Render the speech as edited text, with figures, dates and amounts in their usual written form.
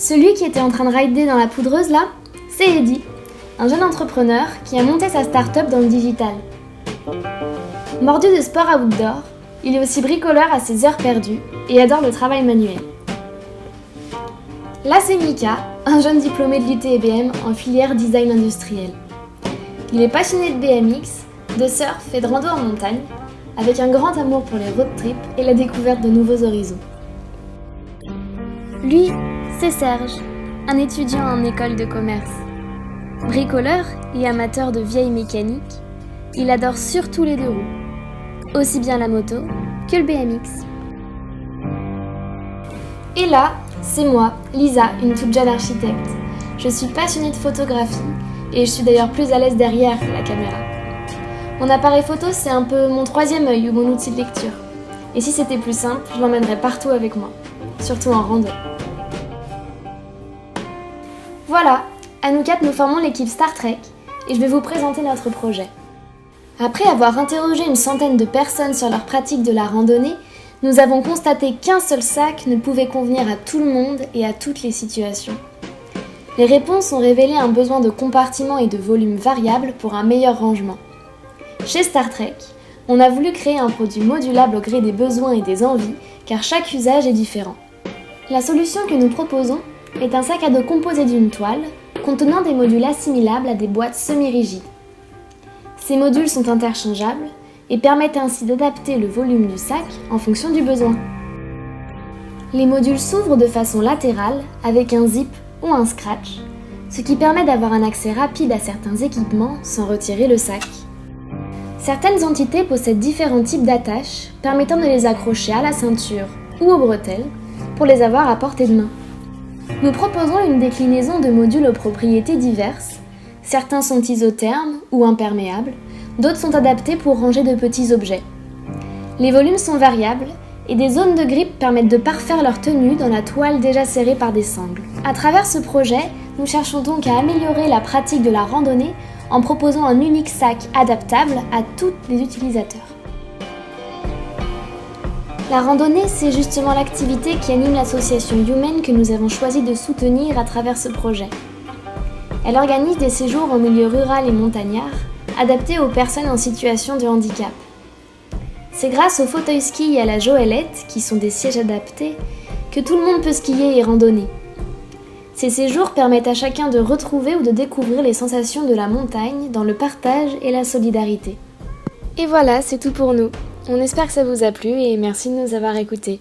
Celui qui était en train de rider dans la poudreuse là, c'est Eddy, un jeune entrepreneur qui a monté sa start-up dans le digital. Mordu de sport outdoor, il est aussi bricoleur à ses heures perdues et adore le travail manuel. Là c'est Mika, un jeune diplômé de l'UTBM en filière design industriel. Il est passionné de BMX, de surf et de rando en montagne, avec un grand amour pour les road trips et la découverte de nouveaux horizons. Lui, c'est Serge, un étudiant en école de commerce. Bricoleur et amateur de vieilles mécaniques, il adore surtout les deux roues, aussi bien la moto que le BMX. Et là, c'est moi, Lisa, une toute jeune architecte. Je suis passionnée de photographie et je suis d'ailleurs plus à l'aise derrière la caméra. Mon appareil photo, c'est un peu mon troisième œil ou mon outil de lecture. Et si c'était plus simple, je l'emmènerais partout avec moi, surtout en rando. Voilà, à nous quatre, nous formons l'équipe Star Trek et je vais vous présenter notre projet. Après avoir interrogé une centaine de personnes sur leur pratique de la randonnée, nous avons constaté qu'un seul sac ne pouvait convenir à tout le monde et à toutes les situations. Les réponses ont révélé un besoin de compartiments et de volumes variables pour un meilleur rangement. Chez Star Trek, on a voulu créer un produit modulable au gré des besoins et des envies, car chaque usage est différent. La solution que nous proposons est un sac à dos composé d'une toile, contenant des modules assimilables à des boîtes semi-rigides. Ces modules sont interchangeables et permettent ainsi d'adapter le volume du sac en fonction du besoin. Les modules s'ouvrent de façon latérale avec un zip ou un scratch, ce qui permet d'avoir un accès rapide à certains équipements sans retirer le sac. Certaines entités possèdent différents types d'attaches permettant de les accrocher à la ceinture ou aux bretelles pour les avoir à portée de main. Nous proposons une déclinaison de modules aux propriétés diverses. Certains sont isothermes ou imperméables, d'autres sont adaptés pour ranger de petits objets. Les volumes sont variables et des zones de grippe permettent de parfaire leur tenue dans la toile déjà serrée par des sangles. À travers ce projet, nous cherchons donc à améliorer la pratique de la randonnée en proposant un unique sac adaptable à tous les utilisateurs. La randonnée, c'est justement l'activité qui anime l'association Humaine que nous avons choisi de soutenir à travers ce projet. Elle organise des séjours en milieu rural et montagnard, adaptés aux personnes en situation de handicap. C'est grâce au fauteuil ski et à la joëlette, qui sont des sièges adaptés, que tout le monde peut skier et randonner. Ces séjours permettent à chacun de retrouver ou de découvrir les sensations de la montagne dans le partage et la solidarité. Et voilà, c'est tout pour nous. On espère que ça vous a plu et merci de nous avoir écoutés.